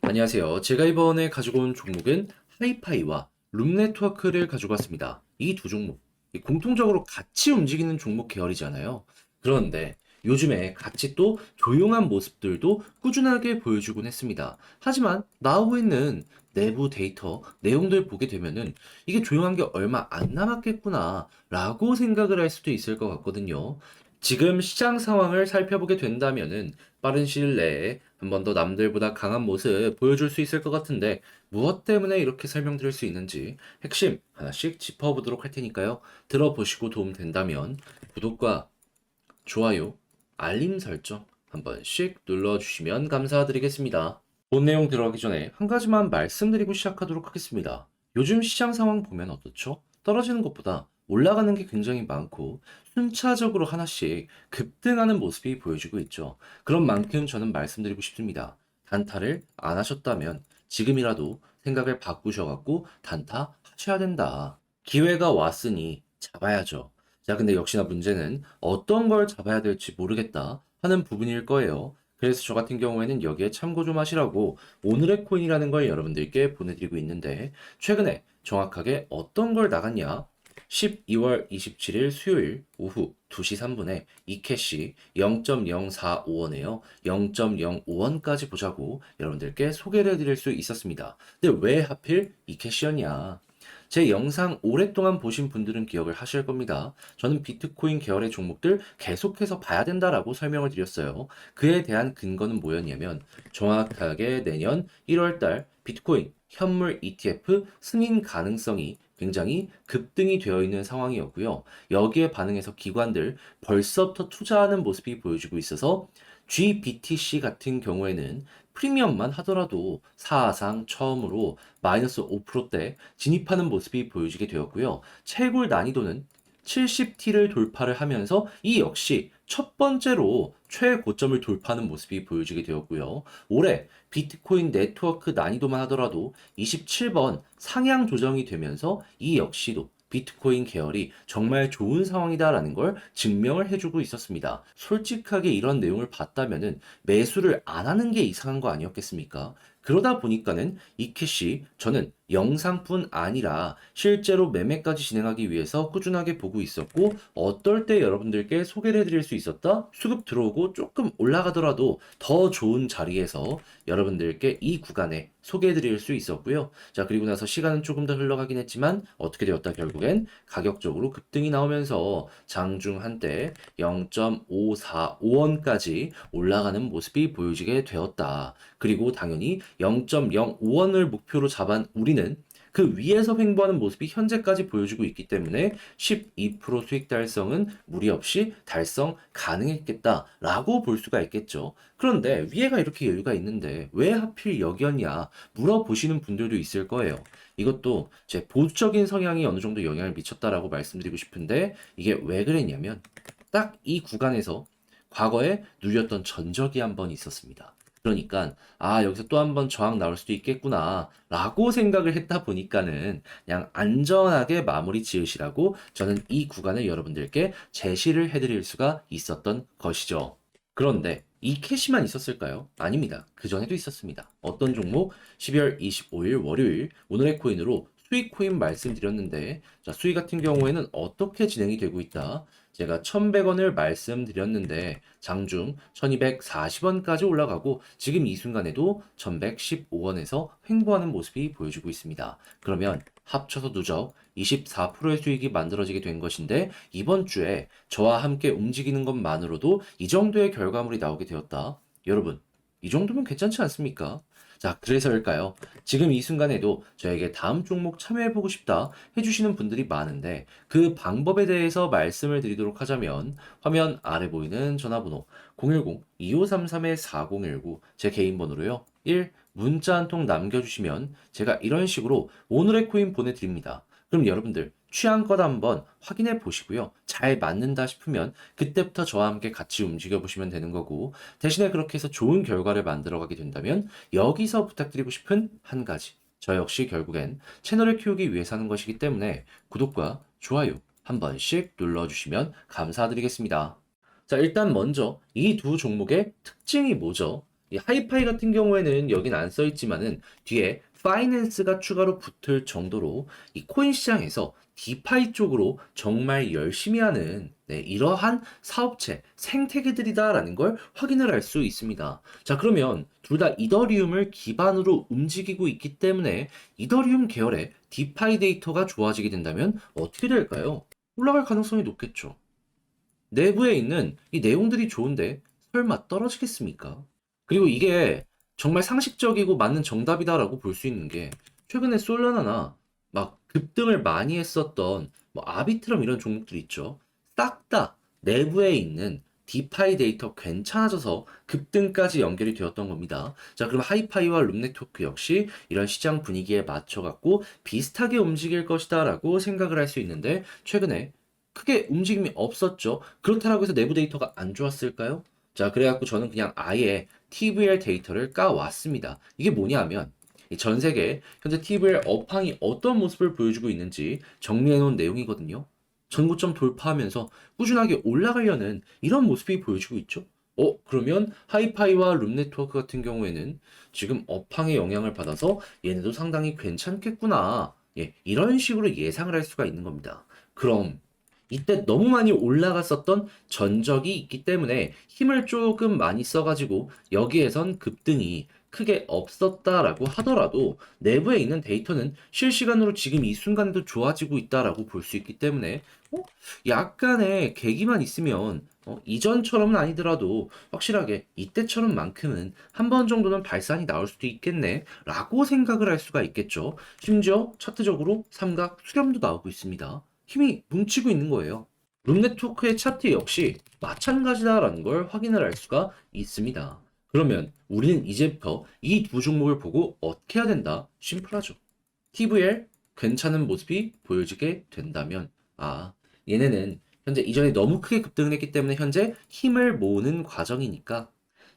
안녕하세요. 제가 이번에 가지고 온 종목은 하이파이와 룸네트워크를 가지고 왔습니다. 이 두 종목, 공통적으로 같이 움직이는 종목 계열이잖아요. 그런데 요즘에 같이 또 조용한 모습들도 꾸준하게 보여주곤 했습니다. 하지만 나오고 있는 내부 데이터 내용들 보게 되면은 이게 조용한 게 얼마 안 남았겠구나 라고 생각을 할 수도 있을 것 같거든요. 지금 시장 상황을 살펴보게 된다면은 빠른 시일 내에 한 번 더 남들보다 강한 모습 보여줄 수 있을 것 같은데 무엇 때문에 이렇게 설명드릴 수 있는지 핵심 하나씩 짚어보도록 할 테니까요. 들어보시고 도움 된다면 구독과 좋아요, 알림 설정 한 번씩 눌러주시면 감사드리겠습니다. 본 내용 들어가기 전에 한 가지만 말씀드리고 시작하도록 하겠습니다. 요즘 시장 상황 보면 어떻죠? 떨어지는 것보다 올라가는 게 굉장히 많고 순차적으로 하나씩 급등하는 모습이 보여지고 있죠. 그런 만큼 저는 말씀드리고 싶습니다. 단타를 안 하셨다면 지금이라도 생각을 바꾸셔갖고 단타 하셔야 된다. 기회가 왔으니 잡아야죠. 자, 근데 역시나 문제는 어떤 걸 잡아야 될지 모르겠다 하는 부분일 거예요. 그래서 저 같은 경우에는 여기에 참고 좀 하시라고 오늘의 코인이라는 걸 여러분들께 보내드리고 있는데 최근에 정확하게 어떤 걸 나갔냐? 12월 27일 수요일 오후 2시 3분에 이캐시 0.045원에요. 0.05원까지 보자고 여러분들께 소개를 해드릴 수 있었습니다. 근데 왜 하필 이캐시였냐? 제 영상 오랫동안 보신 분들은 기억을 하실 겁니다. 저는 비트코인 계열의 종목들 계속해서 봐야 된다라고 설명을 드렸어요. 그에 대한 근거는 뭐였냐면 정확하게 내년 1월달 비트코인 현물 ETF 승인 가능성이 굉장히 급등이 되어 있는 상황이었고요. 여기에 반응해서 기관들 벌써부터 투자하는 모습이 보여지고 있어서 GBTC 같은 경우에는 프리미엄만 하더라도 사상 처음으로 마이너스 5%대 진입하는 모습이 보여지게 되었고요. 채굴 난이도는 70T를 돌파를 하면서 이 역시 첫 번째로 최고점을 돌파하는 모습이 보여지게 되었고요. 올해 비트코인 네트워크 난이도만 하더라도 27번 상향 조정이 되면서 이 역시도 비트코인 계열이 정말 좋은 상황이다라는 걸 증명을 해주고 있었습니다. 솔직하게 이런 내용을 봤다면은 매수를 안 하는 게 이상한 거 아니었겠습니까? 그러다 보니까는 이캐시 저는 영상뿐 아니라 실제로 매매까지 진행하기 위해서 꾸준하게 보고 있었고 어떨 때 여러분들께 소개를 해드릴 수 있었다? 수급 들어오고 조금 올라가더라도 더 좋은 자리에서 여러분들께 이 구간에 소개해드릴 수 있었고요. 자, 그리고 나서 시간은 조금 더 흘러가긴 했지만 어떻게 되었다 결국엔 가격적으로 급등이 나오면서 장중 한때 0.545원까지 올라가는 모습이 보여지게 되었다. 그리고 당연히 0.05원을 목표로 잡은 우리는 그 위에서 횡보하는 모습이 현재까지 보여주고 있기 때문에 12% 수익 달성은 무리 없이 달성 가능했겠다라고 볼 수가 있겠죠. 그런데 위에가 이렇게 여유가 있는데 왜 하필 여기였냐 물어보시는 분들도 있을 거예요. 이것도 제 보수적인 성향이 어느 정도 영향을 미쳤다라고 말씀드리고 싶은데 이게 왜 그랬냐면 딱 이 구간에서 과거에 누렸던 전적이 한 번 있었습니다. 그러니까 여기서 또 한 번 저항 나올 수도 있겠구나 라고 생각을 했다 보니까는 그냥 안전하게 마무리 지으시라고 저는 이 구간을 여러분들께 제시를 해드릴 수가 있었던 것이죠. 그런데 이 캐시만 있었을까요? 아닙니다. 그 전에도 있었습니다. 어떤 종목? 12월 25일 월요일 오늘의 코인으로 수익 코인 말씀드렸는데 자, 수익 같은 경우에는 어떻게 진행이 되고 있다? 제가 1,100원을 말씀드렸는데 장중 1,240원까지 올라가고 지금 이 순간에도 1,115원에서 횡보하는 모습이 보여지고 있습니다. 그러면 합쳐서 누적 24%의 수익이 만들어지게 된 것인데 이번 주에 저와 함께 움직이는 것만으로도 이 정도의 결과물이 나오게 되었다. 여러분, 이 정도면 괜찮지 않습니까? 자, 그래서일까요? 지금 이 순간에도 저에게 다음 종목 참여해보고 싶다 해주시는 분들이 많은데 그 방법에 대해서 말씀을 드리도록 하자면 화면 아래 보이는 전화번호 010-2533-4019 제 개인 번호로요. 1. 문자 한 통 남겨주시면 제가 이런 식으로 오늘의 코인 보내드립니다. 그럼 여러분들 취향껏 한번 확인해 보시고요. 잘 맞는다 싶으면 그때부터 저와 함께 같이 움직여 보시면 되는 거고 대신에 그렇게 해서 좋은 결과를 만들어 가게 된다면 여기서 부탁드리고 싶은 한 가지. 저 역시 결국엔 채널을 키우기 위해서 하는 것이기 때문에 구독과 좋아요 한 번씩 눌러주시면 감사드리겠습니다. 자, 일단 먼저 이 두 종목의 특징이 뭐죠? 이 하이파이 같은 경우에는 여긴 안 써 있지만은 뒤에 파이낸스가 추가로 붙을 정도로 이 코인 시장에서 디파이 쪽으로 정말 열심히 하는 네, 이러한 사업체, 생태계들이다라는 걸 확인을 할 수 있습니다. 자, 그러면 둘 다 이더리움을 기반으로 움직이고 있기 때문에 이더리움 계열의 디파이 데이터가 좋아지게 된다면 어떻게 될까요? 올라갈 가능성이 높겠죠. 내부에 있는 이 내용들이 좋은데 설마 떨어지겠습니까? 그리고 이게 정말 상식적이고 맞는 정답이다라고 볼 수 있는 게 최근에 솔라나나 막 급등을 많이 했었던 뭐 아비트럼 이런 종목들 있죠. 싹 다 내부에 있는 디파이 데이터 괜찮아져서 급등까지 연결이 되었던 겁니다. 자, 그럼 하이파이와 룸네트워크 역시 이런 시장 분위기에 맞춰갖고 비슷하게 움직일 것이다라고 생각을 할 수 있는데 최근에 크게 움직임이 없었죠. 그렇다고 해서 내부 데이터가 안 좋았을까요? 자, 그래갖고 저는 그냥 아예 TVL 데이터를 까왔습니다. 이게 뭐냐면, 이 전 세계 현재 TVL 업황이 어떤 모습을 보여주고 있는지 정리해놓은 내용이거든요. 전고점 돌파하면서 꾸준하게 올라가려는 이런 모습이 보여주고 있죠. 그러면 하이파이와 룸네트워크 같은 경우에는 지금 업황의 영향을 받아서 얘네도 상당히 괜찮겠구나. 예, 이런 식으로 예상을 할 수가 있는 겁니다. 그럼 이때 너무 많이 올라갔었던 전적이 있기 때문에 힘을 조금 많이 써가지고 여기에선 급등이 크게 없었다라고 하더라도 내부에 있는 데이터는 실시간으로 지금 이 순간에도 좋아지고 있다라고 볼 수 있기 때문에 약간의 계기만 있으면 이전처럼은 아니더라도 확실하게 이때처럼만큼은 한 번 정도는 발산이 나올 수도 있겠네 라고 생각을 할 수가 있겠죠. 심지어 차트적으로 삼각 수렴도 나오고 있습니다. 힘이 뭉치고 있는 거예요. 룸네트워크의 차트 역시 마찬가지다라는 걸 확인을 할 수가 있습니다. 그러면 우리는 이제부터 이 두 종목을 보고 어떻게 해야 된다? 심플하죠. TVL 괜찮은 모습이 보여지게 된다면 얘네는 현재 이전에 너무 크게 급등을 했기 때문에 현재 힘을 모으는 과정이니까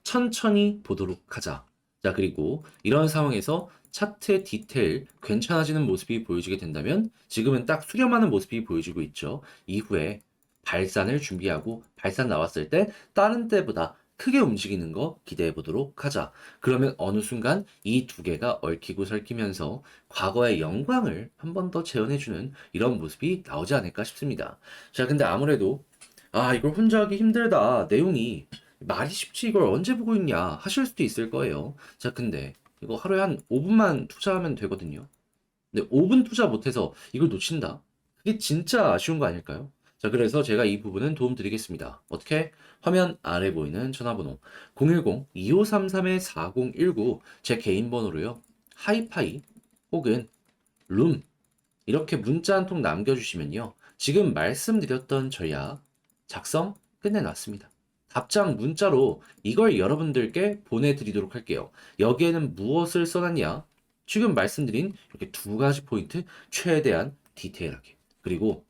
천천히 보도록 하자. 자, 그리고 이런 상황에서 차트의 디테일 괜찮아지는 모습이 보여지게 된다면 지금은 딱 수렴하는 모습이 보여지고 있죠. 이후에 발산을 준비하고 발산 나왔을 때 다른 때보다 크게 움직이는 거 기대해 보도록 하자. 그러면 어느 순간 이 두 개가 얽히고 설키면서 과거의 영광을 한 번 더 재현해주는 이런 모습이 나오지 않을까 싶습니다. 자, 근데 아무래도 이걸 혼자 하기 힘들다. 내용이 말이 쉽지 이걸 언제 보고 있냐 하실 수도 있을 거예요. 자, 근데 이거 하루에 한 5분만 투자하면 되거든요. 근데 5분 투자 못해서 이걸 놓친다? 그게 진짜 아쉬운 거 아닐까요? 자, 그래서 제가 이 부분은 도움 드리겠습니다. 어떻게? 화면 아래 보이는 전화번호 010-2533-4019 제 개인 번호로요. 하이파이 혹은 룸 이렇게 문자 한 통 남겨주시면요. 지금 말씀드렸던 전략 작성 끝내놨습니다. 답장 문자로 이걸 여러분들께 보내드리도록 할게요. 여기에는 무엇을 써놨냐? 지금 말씀드린 이렇게 두 가지 포인트 최대한 디테일하게. 그리고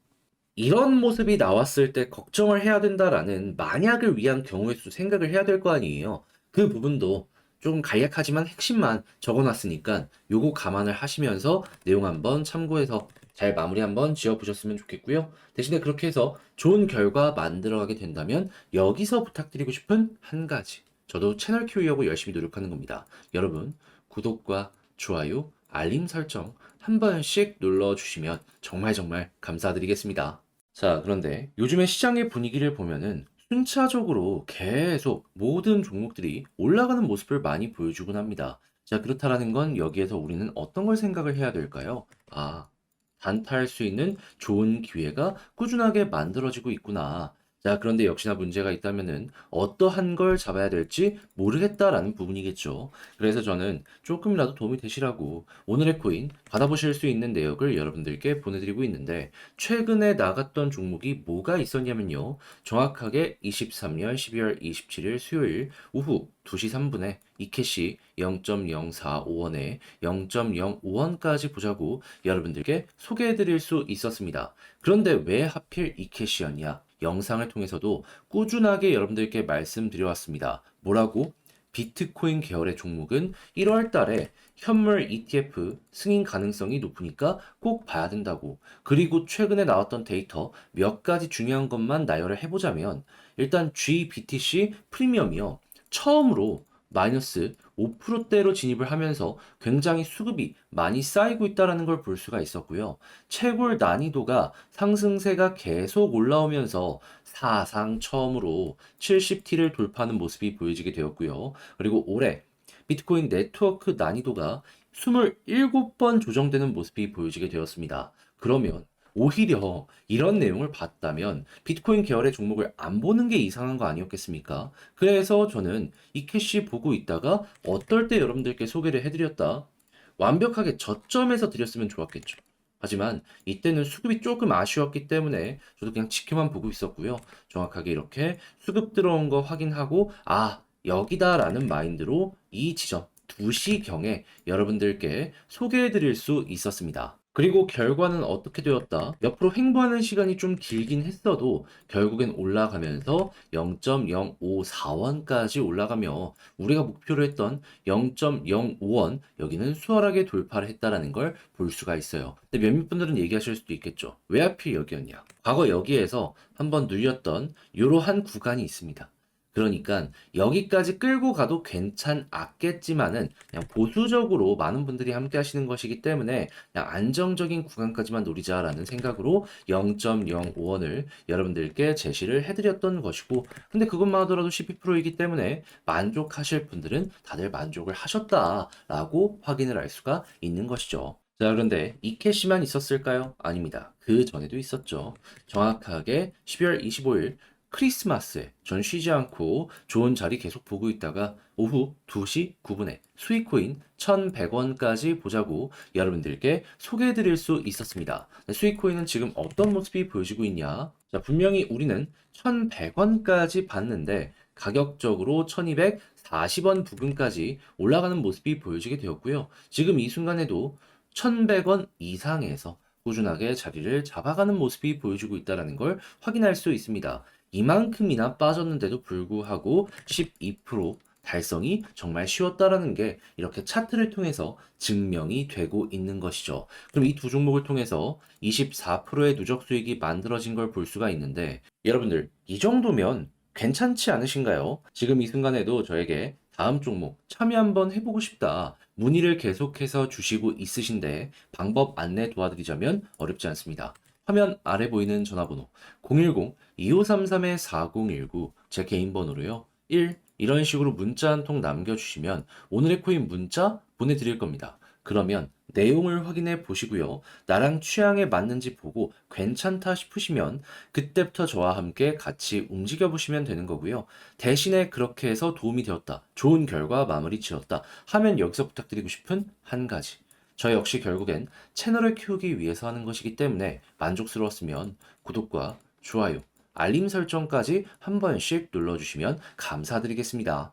이런 모습이 나왔을 때 걱정을 해야 된다라는 만약을 위한 경우의 수 생각을 해야 될 거 아니에요. 그 부분도 좀 간략하지만 핵심만 적어놨으니까 요거 감안을 하시면서 내용 한번 참고해서 잘 마무리 한번 지어보셨으면 좋겠고요. 대신에 그렇게 해서 좋은 결과 만들어가게 된다면 여기서 부탁드리고 싶은 한 가지. 저도 채널 키우려고 열심히 노력하는 겁니다. 여러분, 구독과 좋아요, 알림 설정 한 번씩 눌러주시면 정말 정말 감사드리겠습니다. 자, 그런데 요즘의 시장의 분위기를 보면은 순차적으로 계속 모든 종목들이 올라가는 모습을 많이 보여주곤 합니다. 자, 그렇다라는 건 여기에서 우리는 어떤 걸 생각을 해야 될까요? 단타할 수 있는 좋은 기회가 꾸준하게 만들어지고 있구나. 자, 그런데 역시나 문제가 있다면은 어떠한 걸 잡아야 될지 모르겠다라는 부분이겠죠. 그래서 저는 조금이라도 도움이 되시라고 오늘의 코인 받아보실 수 있는 내역을 여러분들께 보내드리고 있는데 최근에 나갔던 종목이 뭐가 있었냐면요. 정확하게 23년 12월 27일 수요일 오후 2시 3분에 이캐시 0.045원에 0.05원까지 보자고 여러분들께 소개해드릴 수 있었습니다. 그런데 왜 하필 이캐시였냐? 영상을 통해서도 꾸준하게 여러분들께 말씀드려왔습니다. 뭐라고? 비트코인 계열의 종목은 1월 달에 현물 ETF 승인 가능성이 높으니까 꼭 봐야 된다고. 그리고 최근에 나왔던 데이터 몇 가지 중요한 것만 나열을 해보자면 일단 GBTC 프리미엄이요. 처음으로 마이너스 5%대로 진입을 하면서 굉장히 수급이 많이 쌓이고 있다는 걸 볼 수가 있었고요. 채굴 난이도가 상승세가 계속 올라오면서 사상 처음으로 70T를 돌파하는 모습이 보여지게 되었고요. 그리고 올해 비트코인 네트워크 난이도가 27번 조정되는 모습이 보여지게 되었습니다. 그러면 오히려 이런 내용을 봤다면 비트코인 계열의 종목을 안 보는 게 이상한 거 아니었겠습니까? 그래서 저는 이 캐시 보고 있다가 어떨 때 여러분들께 소개를 해드렸다. 완벽하게 저점에서 드렸으면 좋았겠죠. 하지만 이때는 수급이 조금 아쉬웠기 때문에 저도 그냥 지켜만 보고 있었고요. 정확하게 이렇게 수급 들어온 거 확인하고 아, 여기다라는 마인드로 이 지점 2시경에 여러분들께 소개해 드릴 수 있었습니다. 그리고 결과는 어떻게 되었다? 옆으로 횡보하는 시간이 좀 길긴 했어도 결국엔 올라가면서 0.054원까지 올라가며 우리가 목표로 했던 0.05원 여기는 수월하게 돌파를 했다라는 걸 볼 수가 있어요. 근데 몇몇 분들은 얘기하실 수도 있겠죠. 왜 하필 여기였냐? 과거 여기에서 한번 눌렸던 이러한 구간이 있습니다. 그러니까 여기까지 끌고 가도 괜찮았겠지만은 그냥 보수적으로 많은 분들이 함께 하시는 것이기 때문에 그냥 안정적인 구간까지만 노리자라는 생각으로 0.05원을 여러분들께 제시를 해드렸던 것이고 근데 그것만 하더라도 12%이기 때문에 만족하실 분들은 다들 만족을 하셨다라고 확인을 할 수가 있는 것이죠. 자, 그런데 이 캐시만 있었을까요? 아닙니다. 그 전에도 있었죠. 정확하게 12월 25일 크리스마스에 전 쉬지 않고 좋은 자리 계속 보고 있다가 오후 2시 9분에 수익코인 1,100원까지 보자고 여러분들께 소개해 드릴 수 있었습니다. 수익코인은 지금 어떤 모습이 보여지고 있냐? 자, 분명히 우리는 1,100원까지 봤는데 가격적으로 1,240원 부근까지 올라가는 모습이 보여지게 되었고요. 지금 이 순간에도 1,100원 이상에서 꾸준하게 자리를 잡아가는 모습이 보여지고 있다는 걸 확인할 수 있습니다. 이만큼이나 빠졌는데도 불구하고 12% 달성이 정말 쉬웠다라는 게 이렇게 차트를 통해서 증명이 되고 있는 것이죠. 그럼 이 두 종목을 통해서 24%의 누적 수익이 만들어진 걸 볼 수가 있는데 여러분들 이 정도면 괜찮지 않으신가요? 지금 이 순간에도 저에게 다음 종목 참여 한번 해보고 싶다. 문의를 계속해서 주시고 있으신데 방법 안내 도와드리자면 어렵지 않습니다. 화면 아래 보이는 전화번호 010-2533-4019 제 개인 번호로요. 1. 이런 식으로 문자 한 통 남겨주시면 오늘의 코인 문자 보내드릴 겁니다. 그러면 내용을 확인해 보시고요. 나랑 취향에 맞는지 보고 괜찮다 싶으시면 그때부터 저와 함께 같이 움직여 보시면 되는 거고요. 대신에 그렇게 해서 도움이 되었다. 좋은 결과 마무리 지었다. 하면 여기서 부탁드리고 싶은 한 가지. 저 역시 결국엔 채널을 키우기 위해서 하는 것이기 때문에 만족스러웠으면 구독과 좋아요, 알림 설정까지 한 번씩 눌러주시면 감사드리겠습니다.